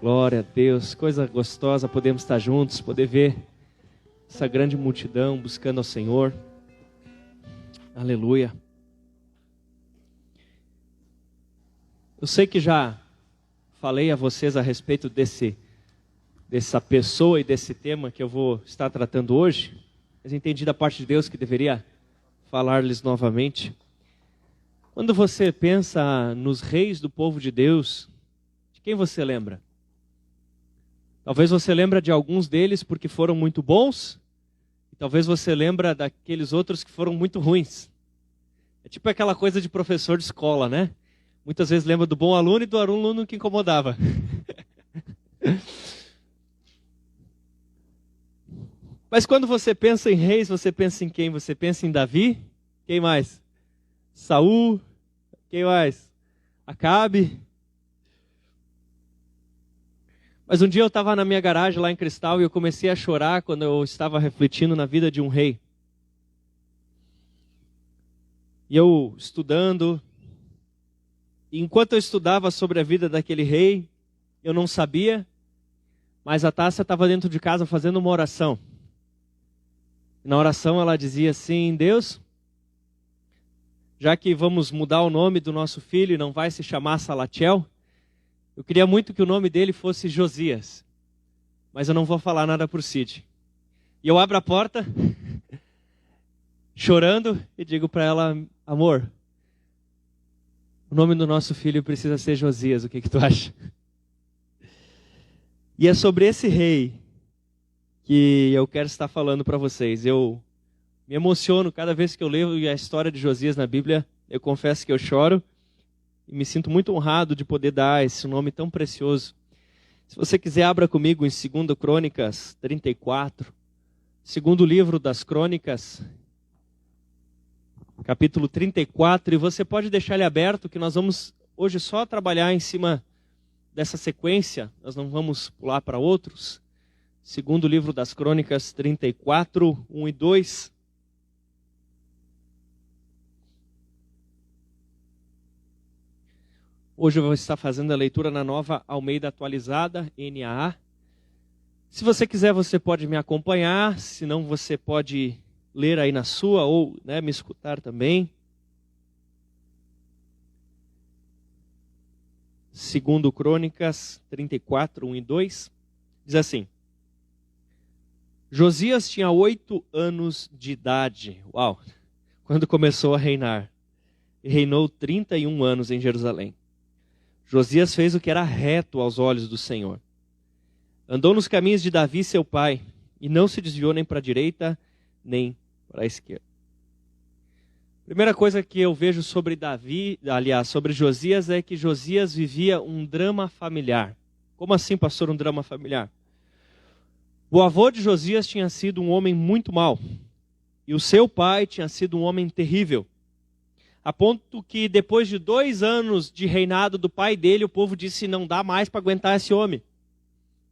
Glória a Deus, coisa gostosa, podemos estar juntos, poder ver essa grande multidão buscando ao Senhor. Aleluia. Eu sei que já falei a vocês a respeito dessa pessoa e desse tema que eu vou estar tratando hoje, mas entendi da parte de Deus que deveria falar-lhes novamente. Quando você pensa nos reis do povo de Deus, de quem você lembra? Talvez você lembre de alguns deles porque foram muito bons, e talvez você lembre daqueles outros que foram muito ruins. É tipo aquela coisa de professor de escola, né? Muitas vezes lembra do bom aluno e do aluno que incomodava. Mas quando você pensa em reis, você pensa em quem? Você pensa em Davi? Quem mais? Saul? Quem mais? Acabe? Mas um dia eu estava na minha garagem lá em Cristal e eu comecei a chorar quando eu estava refletindo na vida de um rei. E eu estudando, e enquanto eu estudava sobre a vida daquele rei, eu não sabia, mas a Tássia estava dentro de casa fazendo uma oração. E na oração ela dizia assim: Deus, já que vamos mudar o nome do nosso filho e não vai se chamar Salatiel, eu queria muito que o nome dele fosse Josias, mas eu não vou falar nada por Cid. E eu abro a porta, chorando, e digo para ela: amor, o nome do nosso filho precisa ser Josias, o que tu acha? E é sobre esse rei que eu quero estar falando para vocês. Eu me emociono cada vez que eu leio a história de Josias na Bíblia, eu confesso que eu choro. E me sinto muito honrado de poder dar esse nome tão precioso. Se você quiser, abra comigo em 2 Crônicas 34. Segundo livro das Crônicas, capítulo 34. E você pode deixar ele aberto, que nós vamos hoje só trabalhar em cima dessa sequência. Nós não vamos pular para outros. Segundo livro das Crônicas 34, 1 e 2. Hoje eu vou estar fazendo a leitura na Nova Almeida Atualizada, NAA. Se você quiser, você pode me acompanhar. Se não, você pode ler aí na sua ou me escutar também. 2 Crônicas 34, 1 e 2. Diz assim: Josias tinha 8 anos de idade. Uau! Quando começou a reinar. E reinou 31 anos em Jerusalém. Josias fez o que era reto aos olhos do Senhor. Andou nos caminhos de Davi, seu pai, e não se desviou nem para a direita, nem para a esquerda. Primeira coisa que eu vejo sobre sobre Josias, é que Josias vivia um drama familiar. Como assim, pastor, um drama familiar? O avô de Josias tinha sido um homem muito mau, e o seu pai tinha sido um homem terrível. A ponto que depois de 2 anos de reinado do pai dele, o povo disse: não dá mais para aguentar esse homem,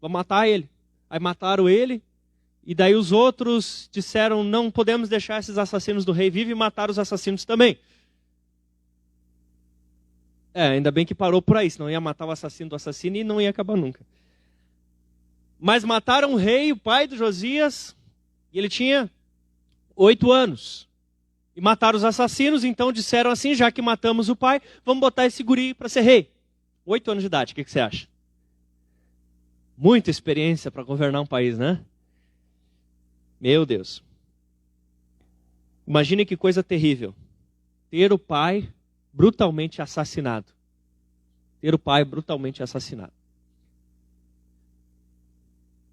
vamos matar ele. Aí mataram ele, e daí os outros disseram: não podemos deixar esses assassinos do rei vivos, e mataram os assassinos também. Ainda bem que parou por aí, senão ia matar o assassino do assassino e não ia acabar nunca. Mas mataram o rei, o pai de Josias, e ele tinha 8 anos. E mataram os assassinos, então disseram assim: já que matamos o pai, vamos botar esse guri para ser rei. 8 anos de idade, o que você acha? Muita experiência para governar um país, né? Meu Deus. Imagine que coisa terrível. Ter o pai brutalmente assassinado. Ter o pai brutalmente assassinado.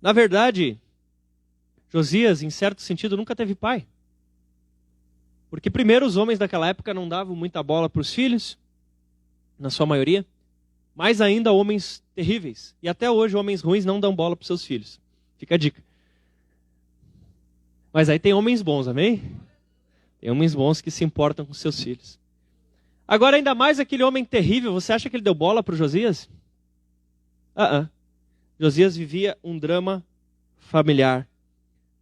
Na verdade, Josias, em certo sentido, nunca teve pai. Porque primeiro os homens daquela época não davam muita bola para os filhos, na sua maioria, mais ainda homens terríveis. E até hoje homens ruins não dão bola para os seus filhos. Fica a dica. Mas aí tem homens bons, amém? Tem homens bons que se importam com seus filhos. Agora, ainda mais aquele homem terrível, você acha que ele deu bola para o Josias? Josias vivia um drama familiar.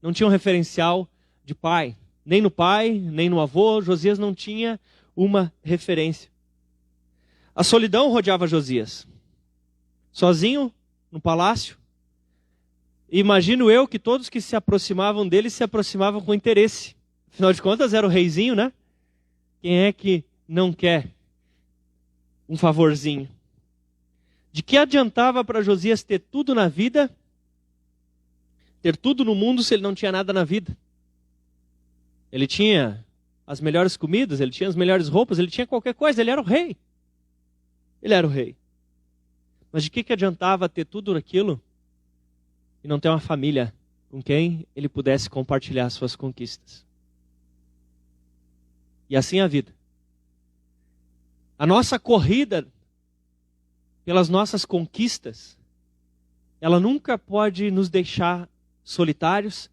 Não tinha um referencial de pai. Nem no pai, nem no avô, Josias não tinha uma referência. A solidão rodeava Josias. Sozinho, no palácio. E imagino eu que todos que se aproximavam dele se aproximavam com interesse. Afinal de contas, era o reizinho, né? Quem é que não quer um favorzinho? De que adiantava para Josias ter tudo na vida, ter tudo no mundo, se ele não tinha nada na vida? Ele tinha as melhores comidas, ele tinha as melhores roupas, ele tinha qualquer coisa, ele era o rei. Ele era o rei. Mas de que adiantava ter tudo aquilo e não ter uma família com quem ele pudesse compartilhar suas conquistas? E assim é a vida. A nossa corrida pelas nossas conquistas, ela nunca pode nos deixar solitários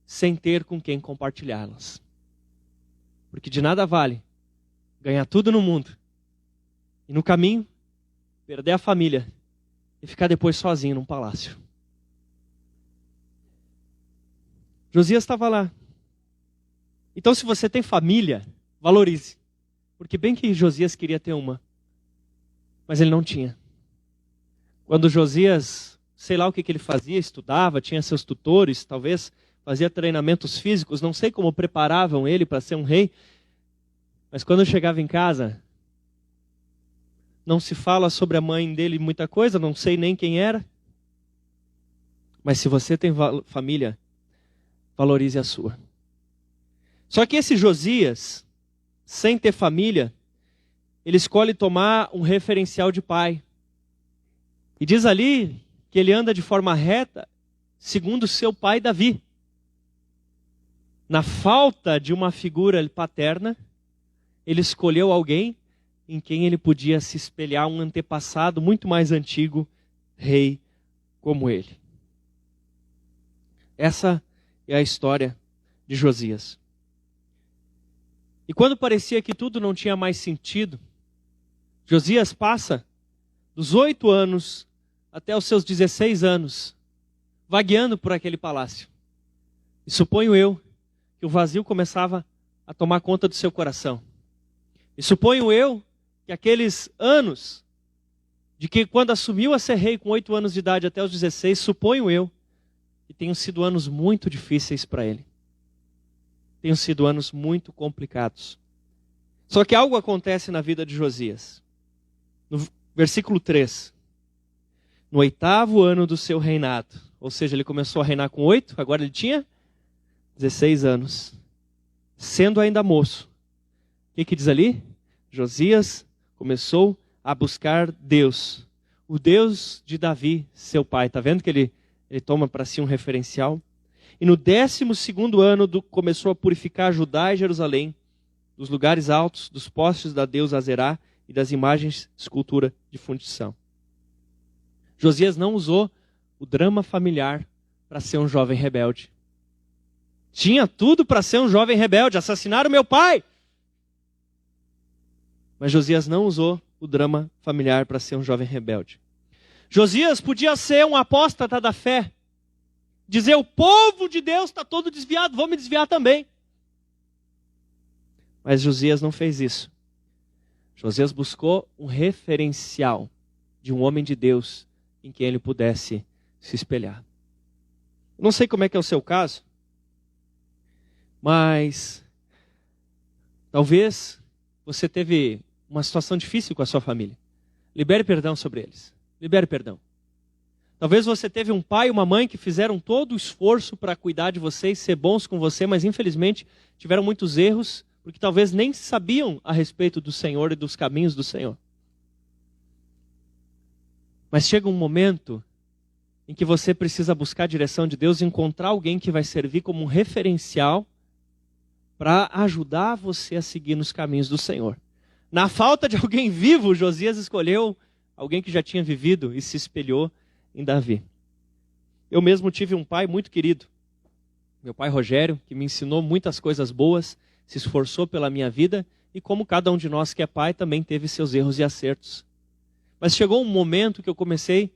sem ter com quem compartilhá-las. Porque de nada vale ganhar tudo no mundo e no caminho perder a família e ficar depois sozinho num palácio. Josias estava lá. Então, se você tem família, valorize. Porque bem que Josias queria ter uma, mas ele não tinha. Quando Josias, sei lá o que ele fazia, estudava, tinha seus tutores, talvez fazia treinamentos físicos, não sei como preparavam ele para ser um rei, mas quando chegava em casa, não se fala sobre a mãe dele muita coisa, não sei nem quem era. Mas se você tem família, valorize a sua. Só que esse Josias, sem ter família, ele escolhe tomar um referencial de pai. E diz ali que ele anda de forma reta, segundo seu pai Davi. Na falta de uma figura paterna, ele escolheu alguém em quem ele podia se espelhar, um antepassado muito mais antigo, rei como ele. Essa é a história de Josias. E quando parecia que tudo não tinha mais sentido, Josias passa dos 8 anos até os seus 16 anos, vagueando por aquele palácio. E suponho eu que o vazio começava a tomar conta do seu coração. E suponho eu que aqueles anos, de que quando assumiu a ser rei com 8 anos de idade até os 16, suponho eu que tenham sido anos muito difíceis para ele. Tenham sido anos muito complicados. Só que algo acontece na vida de Josias. No versículo 3. No 8º ano do seu reinado. Ou seja, ele começou a reinar com 8, agora ele tinha 16 anos. Sendo ainda moço. O que diz ali? Josias começou a buscar Deus. O Deus de Davi, seu pai. Está vendo que ele toma para si um referencial? E no 12º ano começou a purificar Judá e Jerusalém dos lugares altos, dos postes da deusa Azerá e das imagens de escultura de fundição. Josias não usou o drama familiar para ser um jovem rebelde. Tinha tudo para ser um jovem rebelde. Assassinaram meu pai! Mas Josias não usou o drama familiar para ser um jovem rebelde. Josias podia ser um apóstata da fé. Dizer, o povo de Deus está todo desviado, vou me desviar também. Mas Josias não fez isso. Josias buscou um referencial de um homem de Deus em quem ele pudesse se espelhar. Não sei como é que é o seu caso, mas talvez você teve uma situação difícil com a sua família. Libere perdão sobre eles. Libere perdão. Talvez você teve um pai e uma mãe que fizeram todo o esforço para cuidar de você e ser bons com você, mas infelizmente tiveram muitos erros, porque talvez nem sabiam a respeito do Senhor e dos caminhos do Senhor. Mas chega um momento em que você precisa buscar a direção de Deus e encontrar alguém que vai servir como um referencial para ajudar você a seguir nos caminhos do Senhor. Na falta de alguém vivo, Josias escolheu alguém que já tinha vivido e se espelhou em Davi. Eu mesmo tive um pai muito querido, meu pai Rogério, que me ensinou muitas coisas boas, se esforçou pela minha vida e como cada um de nós que é pai também teve seus erros e acertos. Mas chegou um momento que eu comecei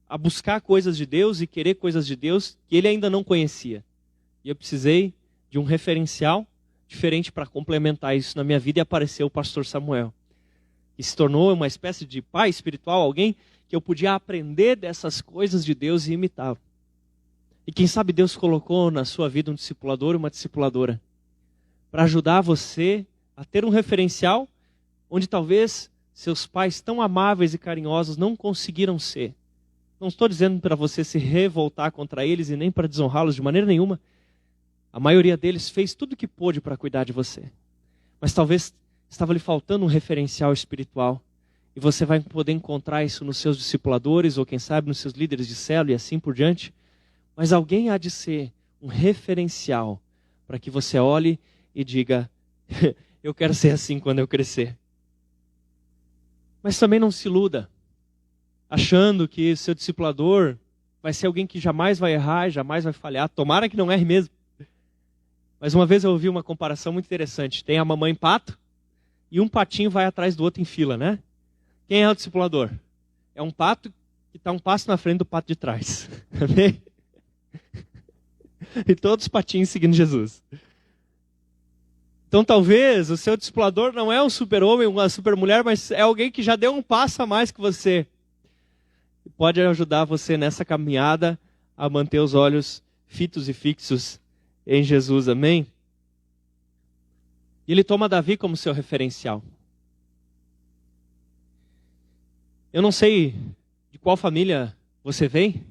a buscar coisas de Deus e querer coisas de Deus que ele ainda não conhecia. E eu precisei de um referencial diferente para complementar isso na minha vida e apareceu o pastor Samuel, que se tornou uma espécie de pai espiritual, alguém que eu podia aprender dessas coisas de Deus e imitá-lo. E quem sabe Deus colocou na sua vida um discipulador e uma discipuladora para ajudar você a ter um referencial onde talvez seus pais tão amáveis e carinhosos não conseguiram ser. Não estou dizendo para você se revoltar contra eles e nem para desonrá-los de maneira nenhuma. A maioria deles fez tudo o que pôde para cuidar de você. Mas talvez estava lhe faltando um referencial espiritual. E você vai poder encontrar isso nos seus discipuladores ou quem sabe nos seus líderes de célula e assim por diante. Mas alguém há de ser um referencial para que você olhe e diga, eu quero ser assim quando eu crescer. Mas também não se iluda, achando que seu discipulador vai ser alguém que jamais vai errar, jamais vai falhar. Tomara que não erre mesmo. Mas uma vez eu ouvi uma comparação muito interessante. Tem a mamãe pato e um patinho vai atrás do outro em fila, né? Quem é o discipulador? É um pato que está um passo na frente do pato de trás. Amém? E todos os patinhos seguindo Jesus. Então talvez o seu discipulador não é um super-homem, uma super-mulher, mas é alguém que já deu um passo a mais que você. E pode ajudar você nessa caminhada a manter os olhos fitos e fixos em Jesus, amém? E ele toma Davi como seu referencial. Eu não sei de qual família você vem,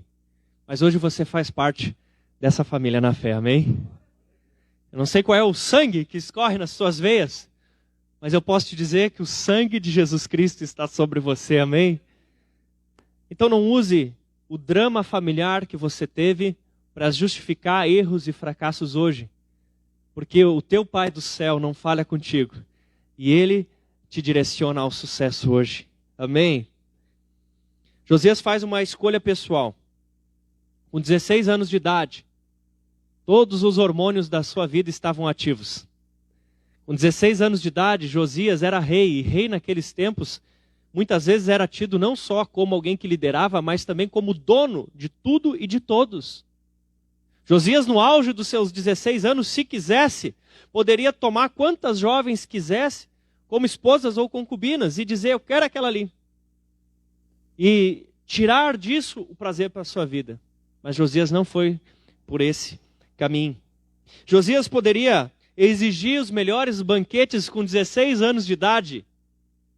mas hoje você faz parte dessa família na fé, amém? Eu não sei qual é o sangue que escorre nas suas veias, mas eu posso te dizer que o sangue de Jesus Cristo está sobre você, amém? Então não use o drama familiar que você teve para justificar erros e fracassos hoje, porque o teu Pai do céu não falha contigo, e Ele te direciona ao sucesso hoje, amém? Josias faz uma escolha pessoal. Com 16 anos de idade, todos os hormônios da sua vida estavam ativos. Com 16 anos de idade, Josias era rei, e rei naqueles tempos, muitas vezes era tido não só como alguém que liderava, mas também como dono de tudo e de todos. Josias, no auge dos seus 16 anos, se quisesse, poderia tomar quantas jovens quisesse, como esposas ou concubinas, e dizer, eu quero aquela ali. E tirar disso o prazer para a sua vida. Mas Josias não foi por esse caminho. Josias poderia exigir os melhores banquetes com 16 anos de idade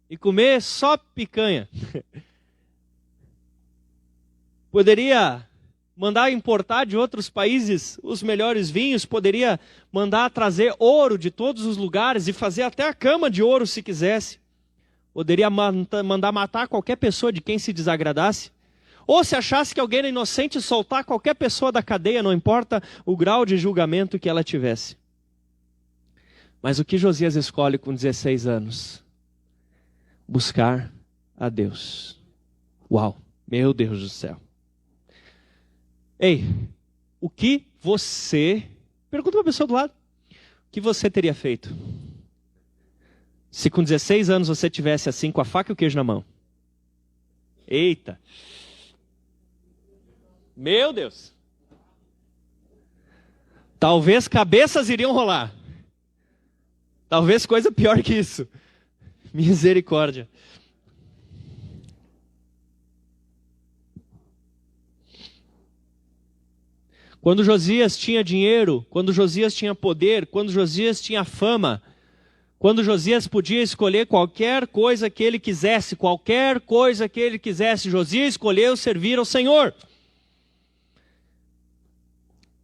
e comer só picanha. Poderia mandar importar de outros países os melhores vinhos, poderia mandar trazer ouro de todos os lugares e fazer até a cama de ouro se quisesse. Poderia mandar matar qualquer pessoa de quem se desagradasse. Ou se achasse que alguém era inocente, soltar qualquer pessoa da cadeia, não importa o grau de julgamento que ela tivesse. Mas o que Josias escolhe com 16 anos? Buscar a Deus. Uau, meu Deus do céu. Ei, o que você... Pergunta para a pessoa do lado. O que você teria feito? Se com 16 anos você tivesse assim, com a faca e o queijo na mão. Eita. Meu Deus. Talvez cabeças iriam rolar. Talvez coisa pior que isso. Misericórdia. Quando Josias tinha dinheiro, quando Josias tinha poder, quando Josias tinha fama, quando Josias podia escolher qualquer coisa que ele quisesse, Josias escolheu servir ao Senhor.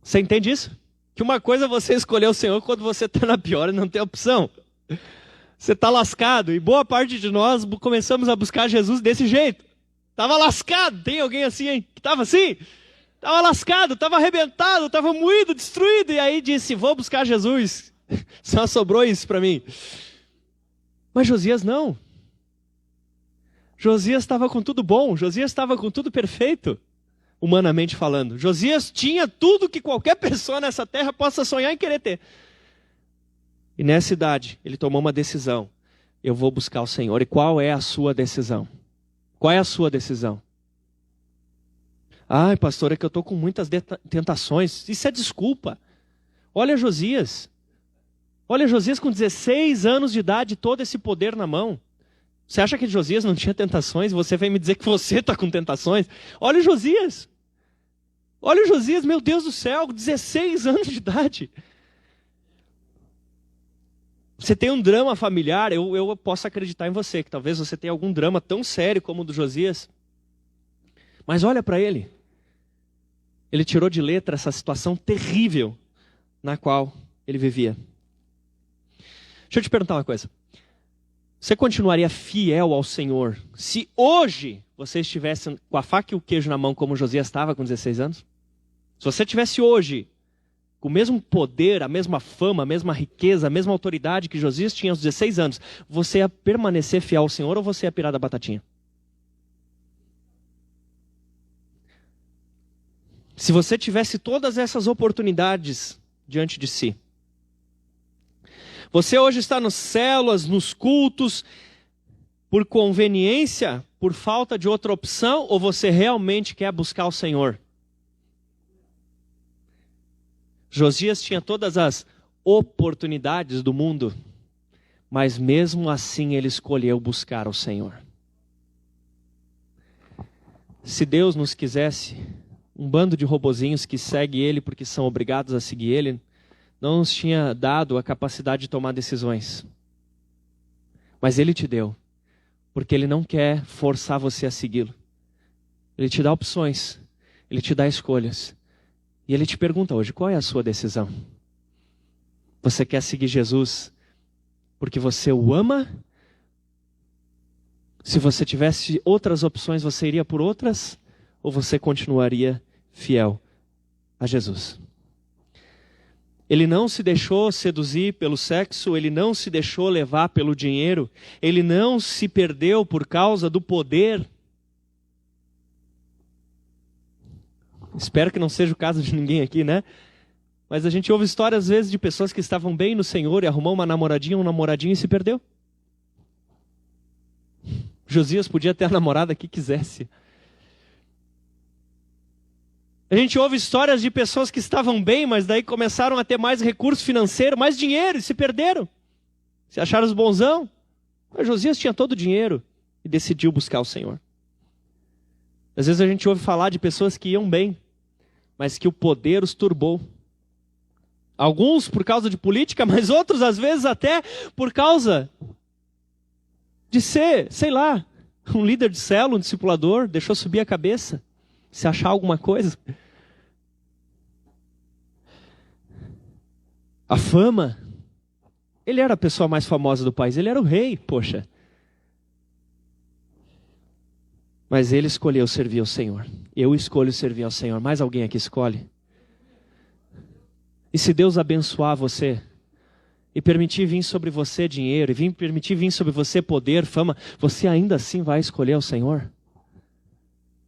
Você entende isso? Que uma coisa é você escolher o Senhor quando você está na pior e não tem opção. Você está lascado, e boa parte de nós começamos a buscar Jesus desse jeito. Estava lascado, tem alguém assim, hein? Que estava assim? Estava lascado, estava arrebentado, estava moído, destruído, e aí disse, vou buscar Jesus. Só sobrou isso para mim. Mas Josias não. Josias estava com tudo bom, Josias estava com tudo perfeito, humanamente falando. Josias tinha tudo que qualquer pessoa nessa terra possa sonhar e querer ter. E nessa idade, ele tomou uma decisão. Eu vou buscar o Senhor. E qual é a sua decisão? Qual é a sua decisão? Ai, pastor, é que eu estou com muitas tentações. Isso é desculpa. Olha Josias. Olha Josias com 16 anos de idade, todo esse poder na mão. Você acha que Josias não tinha tentações? Você vem me dizer que você está com tentações? Olha o Josias. Olha o Josias, meu Deus do céu, 16 anos de idade. Você tem um drama familiar, eu posso acreditar em você, que talvez você tenha algum drama tão sério como o do Josias. Mas olha para ele. Ele tirou de letra essa situação terrível na qual ele vivia. Deixa eu te perguntar uma coisa. Você continuaria fiel ao Senhor se hoje você estivesse com a faca e o queijo na mão como Josias estava com 16 anos? Se você tivesse hoje com o mesmo poder, a mesma fama, a mesma riqueza, a mesma autoridade que Josias tinha aos 16 anos, você ia permanecer fiel ao Senhor ou você ia pirar da batatinha? Se você tivesse todas essas oportunidades diante de si, você hoje está nas células, nos cultos, por conveniência, por falta de outra opção, ou você realmente quer buscar o Senhor? Josias tinha todas as oportunidades do mundo, mas mesmo assim ele escolheu buscar o Senhor. Se Deus nos quisesse, um bando de robozinhos que segue Ele porque são obrigados a seguir Ele, não nos tinha dado a capacidade de tomar decisões. Mas Ele te deu, porque Ele não quer forçar você a segui-lo. Ele te dá opções, Ele te dá escolhas. E Ele te pergunta hoje, qual é a sua decisão? Você quer seguir Jesus porque você o ama? Se você tivesse outras opções, você iria por outras? Ou você continuaria fiel a Jesus? Ele não se deixou seduzir pelo sexo, ele não se deixou levar pelo dinheiro, ele não se perdeu por causa do poder. Espero que não seja o caso de ninguém aqui, né? Mas a gente ouve histórias às vezes de pessoas que estavam bem no Senhor e arrumou uma namoradinha, um namoradinho e se perdeu. Josias podia ter a namorada que quisesse. A gente ouve histórias de pessoas que estavam bem, mas daí começaram a ter mais recurso financeiro, mais dinheiro e se perderam. Se acharam os bonzão. Mas Josias tinha todo o dinheiro e decidiu buscar o Senhor. Às vezes a gente ouve falar de pessoas que iam bem, mas que o poder os turbou. Alguns por causa de política, mas outros às vezes até por causa de ser, sei lá, um líder de célula, um discipulador, deixou subir a cabeça, se achar alguma coisa. A fama. Ele era a pessoa mais famosa do país, ele era o rei, poxa. Mas ele escolheu servir ao Senhor. Eu escolho servir ao Senhor. Mais alguém aqui escolhe? E se Deus abençoar você e permitir vir sobre você dinheiro, e permitir vir sobre você poder, fama, você ainda assim vai escolher o Senhor?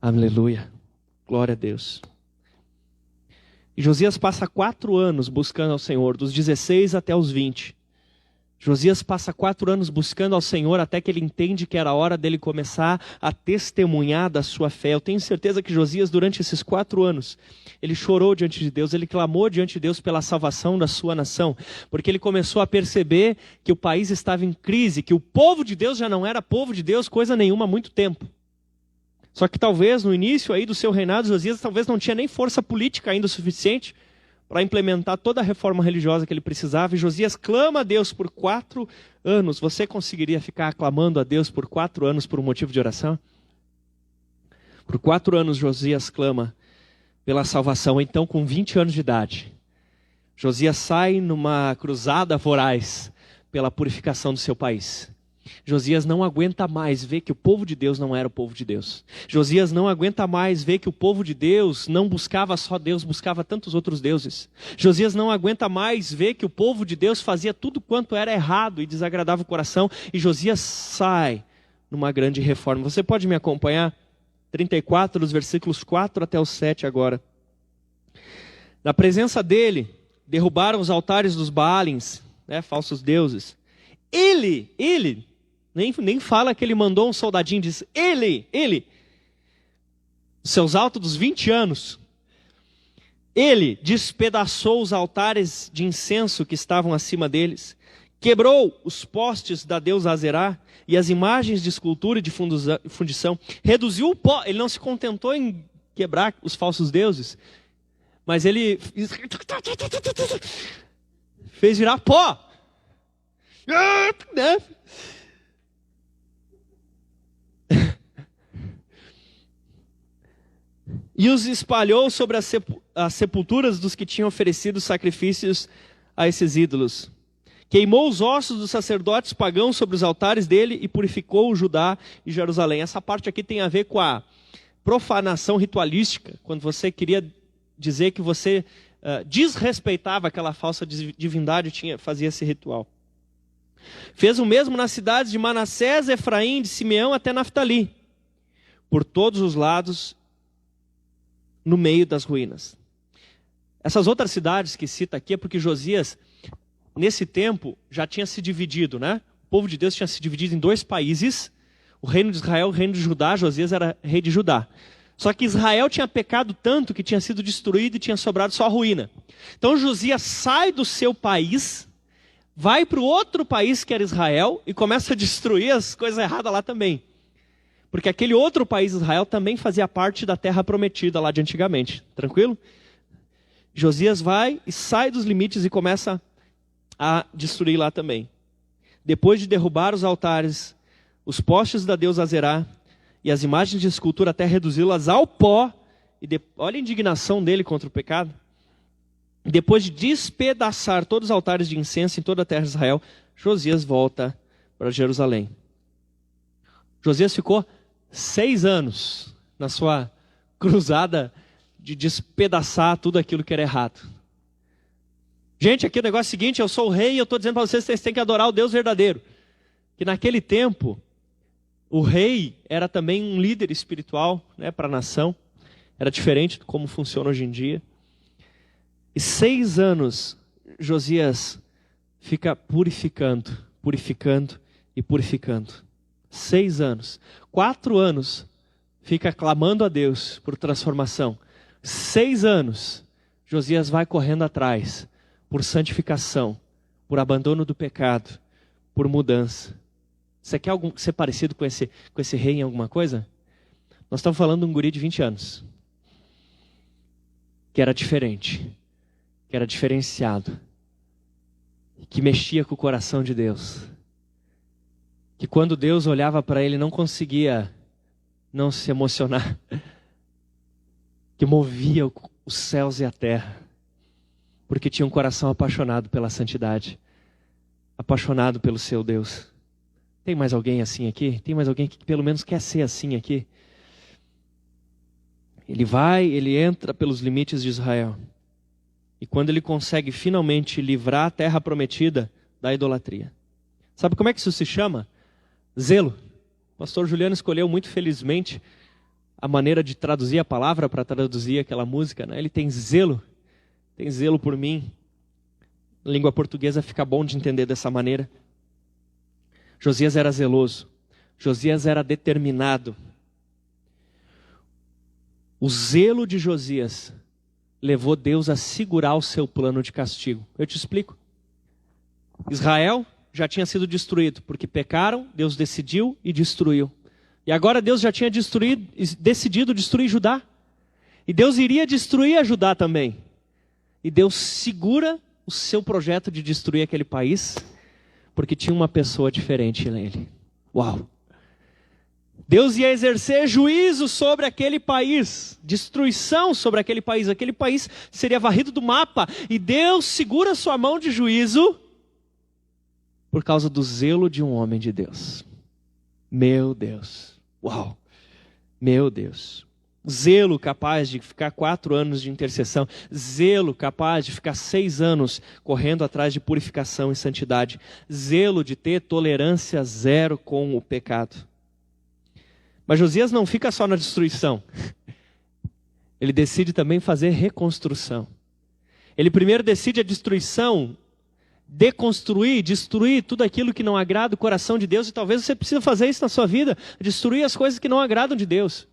Aleluia. Glória a Deus. E Josias passa 4 anos buscando ao Senhor, dos 16 até os 20. Josias passa 4 anos buscando ao Senhor até que ele entende que era a hora dele começar a testemunhar da sua fé. Eu tenho certeza que Josias, durante esses 4 anos, ele chorou diante de Deus, ele clamou diante de Deus pela salvação da sua nação, porque ele começou a perceber que o país estava em crise, que o povo de Deus já não era povo de Deus coisa nenhuma há muito tempo. Só que talvez no início aí do seu reinado, Josias talvez não tinha nem força política ainda o suficiente para implementar toda a reforma religiosa que ele precisava. E Josias clama a Deus por 4 anos. Você conseguiria ficar clamando a Deus por 4 anos por um motivo de oração? Por 4 anos Josias clama pela salvação. Então, com 20 anos de idade, Josias sai numa cruzada voraz pela purificação do seu país. Josias não aguenta mais ver que o povo de Deus não era o povo de Deus. Josias não aguenta mais ver que o povo de Deus não buscava só Deus, buscava tantos outros deuses. Josias não aguenta mais ver que o povo de Deus fazia tudo quanto era errado e desagradava o coração. E Josias sai numa grande reforma. Você pode me acompanhar? 34, dos versículos 4 até o 7 agora. Na presença dele, derrubaram os altares dos Baalins, né, falsos deuses. Ele, nem fala que ele mandou um soldadinho, diz ele, seus altos dos 20 anos, ele despedaçou os altares de incenso que estavam acima deles, quebrou os postes da deusa Azerá e as imagens de escultura e de fundição, reduziu o pó. Ele não se contentou em quebrar os falsos deuses, mas ele fez virar pó. E os espalhou sobre as sepulturas dos que tinham oferecido sacrifícios a esses ídolos. Queimou os ossos dos sacerdotes pagãos sobre os altares dele e purificou Judá e Jerusalém. Essa parte aqui tem a ver com a profanação ritualística, quando você queria dizer que você desrespeitava aquela falsa divindade, fazia esse ritual. Fez o mesmo nas cidades de Manassés, Efraim, de Simeão até Naftali, por todos os lados, no meio das ruínas. Essas outras cidades que cita aqui é porque Josias, nesse tempo, já tinha se dividido, né? O povo de Deus tinha se dividido em 2 países, o reino de Israel e o reino de Judá. Josias era rei de Judá. Só que Israel tinha pecado tanto que tinha sido destruído e tinha sobrado só a ruína. Então Josias sai do seu país, vai para o outro país que era Israel e começa a destruir as coisas erradas lá também. Porque aquele outro país, Israel, também fazia parte da terra prometida lá de antigamente. Tranquilo? Josias vai e sai dos limites e começa a destruir lá também. Depois de derrubar os altares, os postes da deusa Azerá e as imagens de escultura até reduzi-las ao pó, olha a indignação dele contra o pecado. Depois de despedaçar todos os altares de incenso em toda a terra de Israel, Josias volta para Jerusalém. Josias ficou 6 anos na sua cruzada de despedaçar tudo aquilo que era errado. Gente, aqui o negócio é o seguinte: eu sou o rei e eu estou dizendo para vocês que vocês têm que adorar o Deus verdadeiro. Que naquele tempo, o rei era também um líder espiritual, né, para a nação. Era diferente de como funciona hoje em dia. E 6 anos, Josias fica purificando, purificando e purificando. 6 anos. 4 anos fica clamando a Deus por transformação. 6 anos, Josias vai correndo atrás por santificação, por abandono do pecado, por mudança. Você quer ser parecido com esse rei em alguma coisa? Nós estamos falando de um guri de 20 anos. Que era diferente. Que era diferenciado. Que mexia com o coração de Deus. Que quando Deus olhava para ele não conseguia não se emocionar. Que movia os céus e a terra. Porque tinha um coração apaixonado pela santidade. Apaixonado pelo seu Deus. Tem mais alguém assim aqui? Tem mais alguém que pelo menos quer ser assim aqui? Ele entra pelos limites de Israel. E quando ele consegue finalmente livrar a terra prometida da idolatria. Sabe como é que isso se chama? Zelo. O pastor Juliano escolheu muito felizmente a maneira de traduzir a palavra para traduzir aquela música, né? Ele tem zelo por mim. Na língua portuguesa fica bom de entender dessa maneira. Josias era zeloso. Josias era determinado. O zelo de Josias levou Deus a segurar o seu plano de castigo. Eu te explico. Israel já tinha sido destruído, porque pecaram, Deus decidiu e destruiu. E agora Deus já tinha decidido destruir Judá. E Deus iria destruir a Judá também. E Deus segura o seu projeto de destruir aquele país, porque tinha uma pessoa diferente nele. Uau! Deus ia exercer juízo sobre aquele país, destruição sobre aquele país seria varrido do mapa, e Deus segura sua mão de juízo por causa do zelo de um homem de Deus. Meu Deus, uau, meu Deus. Zelo capaz de ficar 4 anos de intercessão, zelo capaz de ficar 6 anos correndo atrás de purificação e santidade, zelo de ter tolerância zero com o pecado. Mas Josias não fica só na destruição. Ele decide também fazer reconstrução. Ele primeiro decide a destruição, deconstruir, destruir tudo aquilo que não agrada o coração de Deus. E talvez você precise fazer isso na sua vida, destruir as coisas que não agradam de Deus.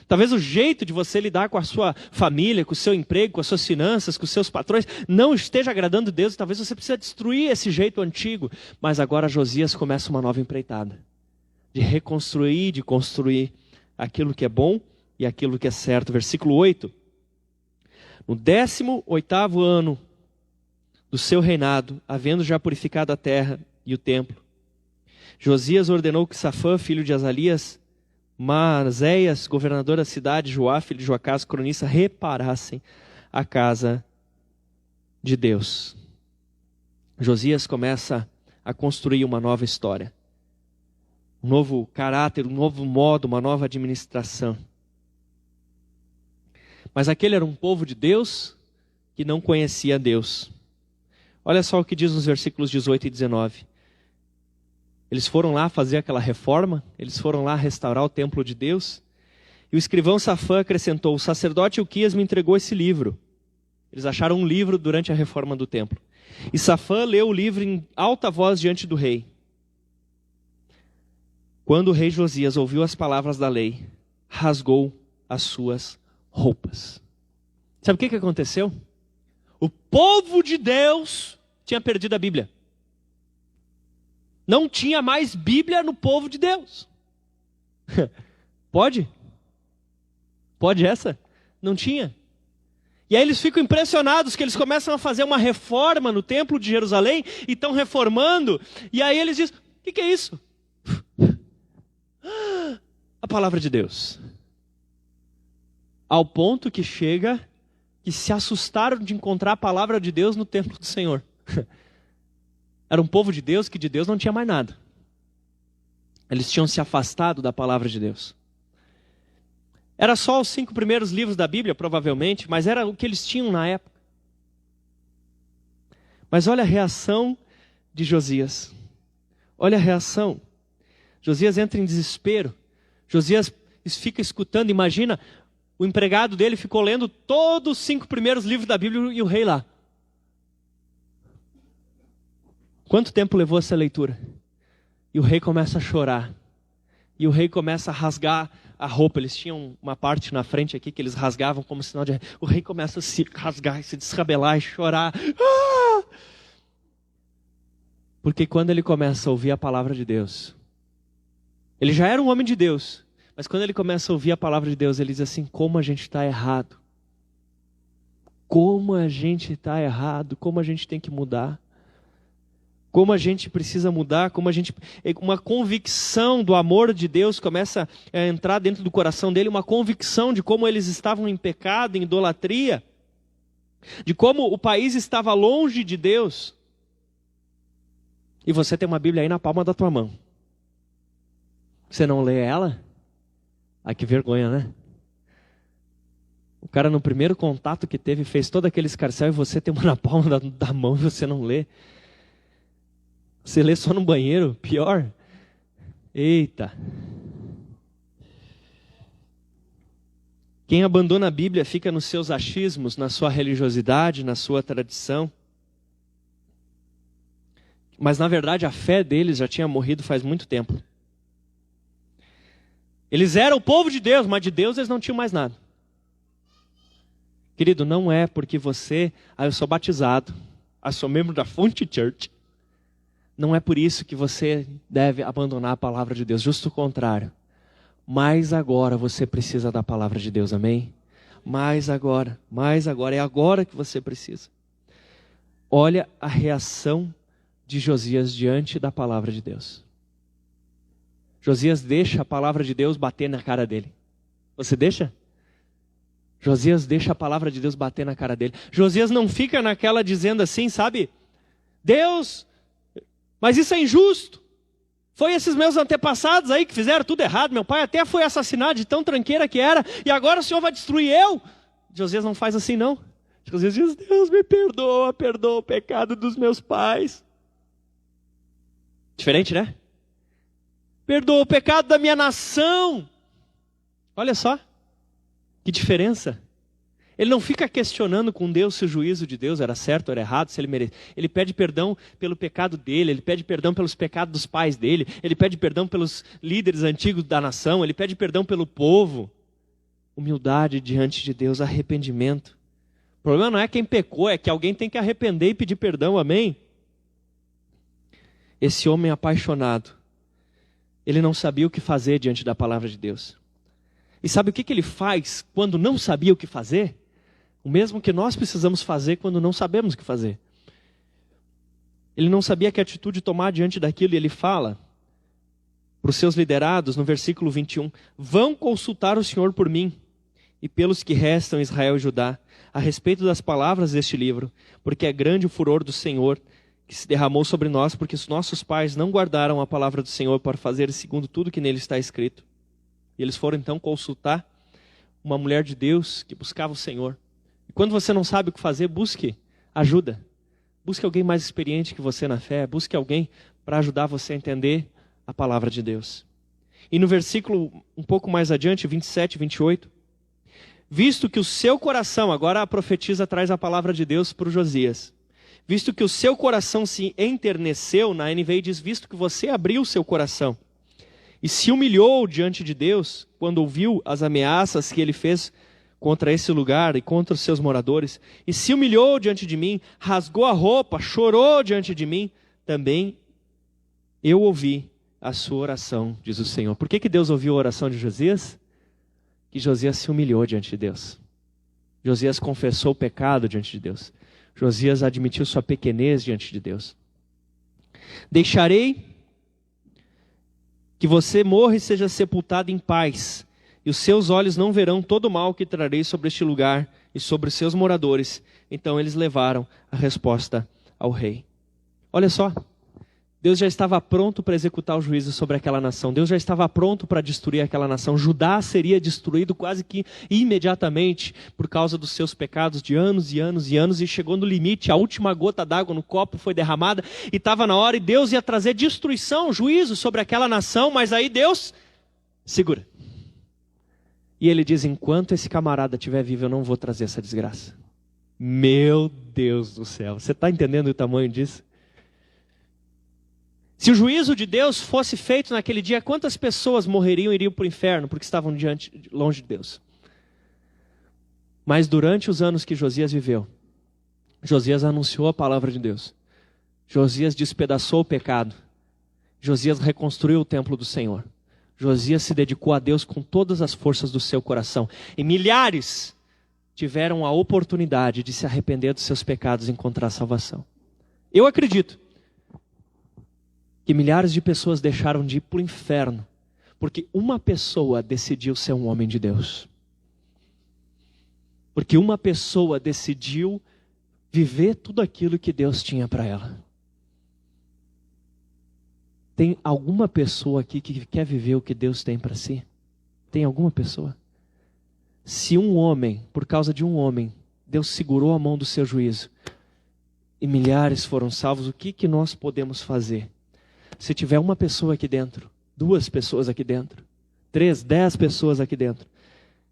Talvez o jeito de você lidar com a sua família, com o seu emprego, com as suas finanças, com os seus patrões, não esteja agradando a Deus. Talvez você precise destruir esse jeito antigo. Mas agora Josias começa uma nova empreitada. De reconstruir, de construir aquilo que é bom e aquilo que é certo. Versículo 8. No 18º ano do seu reinado, havendo já purificado a terra e o templo, Josias ordenou que Safã, filho de Azalias, Maazéias, governador da cidade, Joá, filho de Joacás, cronista, reparassem a casa de Deus. Josias começa a construir uma nova história. Um novo caráter, um novo modo, uma nova administração. Mas aquele era um povo de Deus que não conhecia Deus. Olha só o que diz nos versículos 18 e 19. Eles foram lá fazer aquela reforma, eles foram lá restaurar o templo de Deus. E o escrivão Safã acrescentou: o sacerdote Ilquias me entregou esse livro. Eles acharam um livro durante a reforma do templo. E Safã leu o livro em alta voz diante do rei. Quando o rei Josias ouviu as palavras da lei, rasgou as suas roupas. Sabe o que aconteceu? O povo de Deus tinha perdido a Bíblia. Não tinha mais Bíblia no povo de Deus. Pode? Pode essa? Não tinha. E aí eles ficam impressionados que eles começam a fazer uma reforma no templo de Jerusalém e estão reformando. E aí eles dizem: o que é isso? A palavra de Deus. Ao ponto que chega que se assustaram de encontrar a palavra de Deus no templo do Senhor. Era um povo de Deus que de Deus não tinha mais nada. Eles tinham se afastado da palavra de Deus. Era só os 5 primeiros livros da Bíblia, provavelmente, mas era o que eles tinham na época. Mas olha a reação de Josias. Olha a reação. Josias entra em desespero. Josias fica escutando, imagina, o empregado dele ficou lendo todos os 5 primeiros livros da Bíblia e o rei lá. Quanto tempo levou essa leitura? E o rei começa a chorar. E o rei começa a rasgar a roupa. Eles tinham uma parte na frente aqui que eles rasgavam como sinal de... O rei começa a se rasgar, se descabelar e chorar. Ah! Porque quando ele começa a ouvir a palavra de Deus... Ele já era um homem de Deus. Mas quando ele começa a ouvir a palavra de Deus, ele diz assim: como a gente está errado. Como a gente está errado. Como a gente tem que mudar. Como a gente precisa mudar, uma convicção do amor de Deus começa a entrar dentro do coração dele, uma convicção de como eles estavam em pecado, em idolatria, de como o país estava longe de Deus. E você tem uma Bíblia aí na palma da tua mão. Você não lê ela? Ai, que vergonha, né? O cara no primeiro contato que teve fez todo aquele escarcéu e você tem uma na palma da mão e você não lê. Você lê só no banheiro? Pior. Eita. Quem abandona a Bíblia fica nos seus achismos, na sua religiosidade, na sua tradição. Mas na verdade a fé deles já tinha morrido faz muito tempo. Eles eram o povo de Deus, mas de Deus eles não tinham mais nada. Querido, não é porque você... eu sou batizado. Eu sou membro da Fonte Church. Não é por isso que você deve abandonar a palavra de Deus. Justo o contrário. Mas agora você precisa da palavra de Deus, amém? Mais agora. É agora que você precisa. Olha a reação de Josias diante da palavra de Deus. Josias deixa a palavra de Deus bater na cara dele. Você deixa? Josias deixa a palavra de Deus bater na cara dele. Josias não fica naquela dizendo assim, sabe? Deus... Mas isso é injusto. Foi esses meus antepassados aí que fizeram tudo errado. Meu pai até foi assassinado de tão tranqueira que era. E agora o Senhor vai destruir eu? Josias não faz assim não. Josias diz: Deus me perdoa o pecado dos meus pais. Diferente, né? Perdoa o pecado da minha nação. Olha só. Que diferença. Ele não fica questionando com Deus se o juízo de Deus era certo ou era errado, se ele merece. Ele pede perdão pelo pecado dele, ele pede perdão pelos pecados dos pais dele, ele pede perdão pelos líderes antigos da nação, ele pede perdão pelo povo. humildade diante de Deus, arrependimento. O problema não é quem pecou, é que alguém tem que arrepender e pedir perdão, amém? Esse homem apaixonado, ele não sabia o que fazer diante da palavra de Deus. E sabe o que ele faz quando não sabia o que fazer? O mesmo que nós precisamos fazer quando não sabemos o que fazer. Ele não sabia que atitude tomar diante daquilo, e ele fala para os seus liderados, no versículo 21, vão consultar o Senhor por mim e pelos que restam em Israel e Judá, a respeito das palavras deste livro, porque é grande o furor do Senhor que se derramou sobre nós, porque os nossos pais não guardaram a palavra do Senhor para fazer segundo tudo que nele está escrito. E eles foram então consultar uma mulher de Deus que buscava o Senhor. E quando você não sabe o que fazer, busque ajuda. Busque alguém mais experiente que você na fé. Busque alguém para ajudar você a entender a palavra de Deus. E no versículo um pouco mais adiante, 27 e 28, visto que o seu coração, agora a profetisa traz a palavra de Deus para o Josias, visto que o seu coração se enterneceu, na NVI diz, visto que você abriu o seu coração e se humilhou diante de Deus, quando ouviu as ameaças que ele fez contra esse lugar e contra os seus moradores, e se humilhou diante de mim, rasgou a roupa, chorou diante de mim, também eu ouvi a sua oração, diz o Senhor. Por que Deus ouviu a oração de Josias? Que Josias se humilhou diante de Deus. Josias confessou o pecado diante de Deus. Josias admitiu sua pequenez diante de Deus. Deixarei que você morra e seja sepultado em paz, e os seus olhos não verão todo o mal que trarei sobre este lugar e sobre os seus moradores. Então eles levaram a resposta ao rei. Olha só, Deus já estava pronto para executar o juízo sobre aquela nação. Deus já estava pronto para destruir aquela nação. Judá seria destruído quase que imediatamente por causa dos seus pecados de anos e anos e anos. E chegou no limite, a última gota d'água no copo foi derramada e estava na hora. E Deus ia trazer destruição, juízo sobre aquela nação. Mas aí Deus segura. E ele diz, enquanto esse camarada estiver vivo, eu não vou trazer essa desgraça. Meu Deus do céu. Você está entendendo o tamanho disso? Se o juízo de Deus fosse feito naquele dia, quantas pessoas morreriam e iriam para o inferno porque estavam longe de Deus? Mas durante os anos que Josias viveu, Josias anunciou a palavra de Deus. Josias despedaçou o pecado. Josias reconstruiu o templo do Senhor. Josias se dedicou a Deus com todas as forças do seu coração. E milhares tiveram a oportunidade de se arrepender dos seus pecados e encontrar salvação. Eu acredito que milhares de pessoas deixaram de ir para o inferno, porque uma pessoa decidiu ser um homem de Deus. Porque uma pessoa decidiu viver tudo aquilo que Deus tinha para ela. Tem alguma pessoa aqui que quer viver o que Deus tem para si? Tem alguma pessoa? Se um homem, por causa de um homem, Deus segurou a mão do seu juízo, e milhares foram salvos, o que nós podemos fazer? Se tiver uma pessoa aqui dentro, 2 pessoas aqui dentro, 3, 10 pessoas aqui dentro,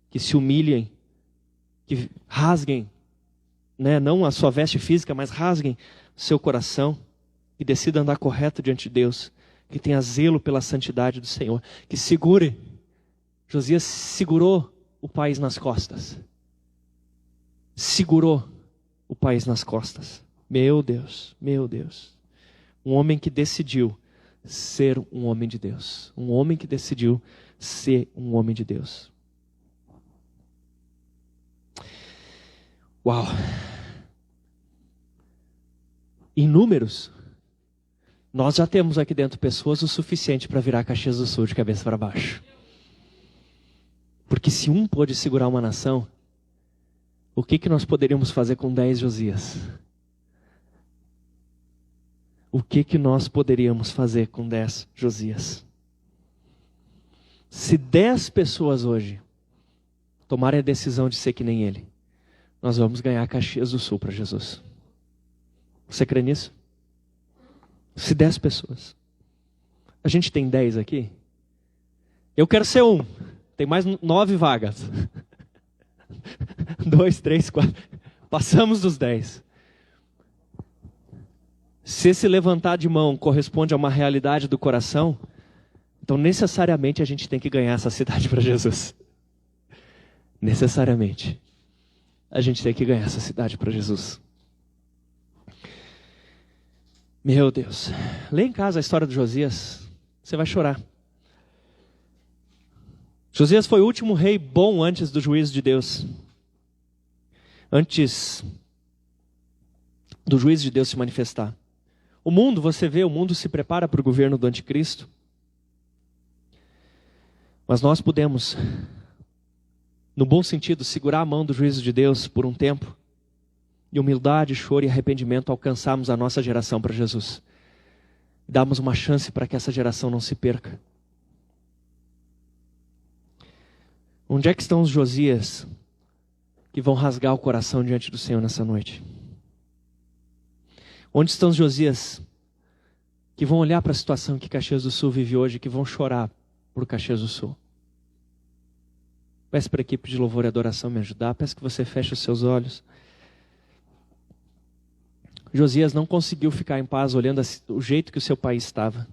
que se humilhem, que rasguem, não a sua veste física, mas rasguem o seu coração, que decida andar correto diante de Deus, que tenha zelo pela santidade do Senhor, que segure. Josias segurou o país nas costas. Segurou o país nas costas. Meu Deus, meu Deus. Um homem que decidiu ser um homem de Deus. Um homem que decidiu ser um homem de Deus. Uau! Em números, nós já temos aqui dentro pessoas o suficiente para virar Caxias do Sul de cabeça para baixo. Porque se um pôde segurar uma nação, o que nós poderíamos fazer com 10 Josias? O que nós poderíamos fazer com 10 Josias? Se 10 pessoas hoje tomarem a decisão de ser que nem ele, nós vamos ganhar Caxias do Sul para Jesus. Você crê nisso? Se 10 pessoas. A gente tem 10 aqui? Eu quero ser um. Tem mais 9 vagas. 2, 3, 4. Passamos dos 10. Se esse levantar de mão corresponde a uma realidade do coração, então necessariamente a gente tem que ganhar essa cidade para Jesus. necessariamente, a gente tem que ganhar essa cidade para Jesus. Meu Deus. Lê em casa a história de Josias. Você vai chorar. Josias foi o último rei bom antes do juízo de Deus. Antes do juízo de Deus se manifestar. O mundo, você vê, o mundo se prepara para o governo do anticristo. Mas nós podemos, no bom sentido, segurar a mão do juízo de Deus por um tempo. E humildade, choro e arrependimento alcançarmos a nossa geração para Jesus. Darmos uma chance para que essa geração não se perca. Onde é que estão os Josias que vão rasgar o coração diante do Senhor nessa noite? Onde estão os Josias que vão olhar para a situação que Caxias do Sul vive hoje, que vão chorar por Caxias do Sul? Peço para a equipe de louvor e adoração me ajudar. Peço que você feche os seus olhos. Josias não conseguiu ficar em paz olhando o jeito que o seu país estava.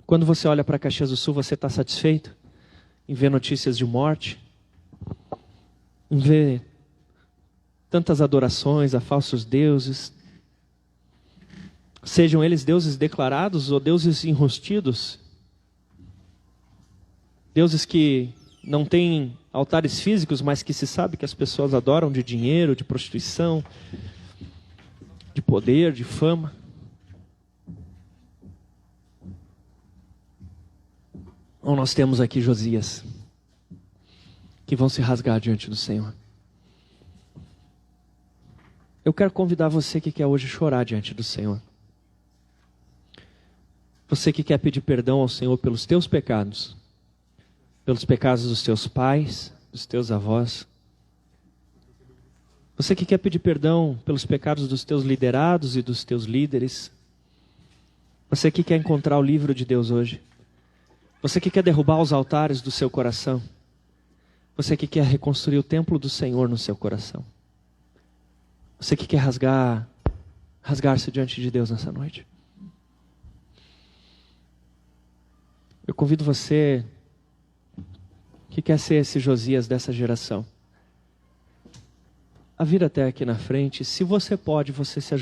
Quando você olha para Caxias do Sul, você está satisfeito em ver notícias de morte? Em ver tantas adorações a falsos deuses? Sejam eles deuses declarados ou deuses enrustidos? Deuses que não têm altares físicos, mas que se sabe que as pessoas adoram de dinheiro, de prostituição, de poder, de fama. Ou nós temos aqui Josias, que vão se rasgar diante do Senhor. Eu quero convidar você que quer hoje chorar diante do Senhor. Você que quer pedir perdão ao Senhor pelos teus pecados, pelos pecados dos teus pais, dos teus avós. Você que quer pedir perdão pelos pecados dos teus liderados e dos teus líderes. Você que quer encontrar o livro de Deus hoje. Você que quer derrubar os altares do seu coração. Você que quer reconstruir o templo do Senhor no seu coração. Você que quer rasgar-se diante de Deus nessa noite. Eu convido você que quer ser esse Josias dessa geração a vir até aqui na frente. Se você pode, você se ajuda.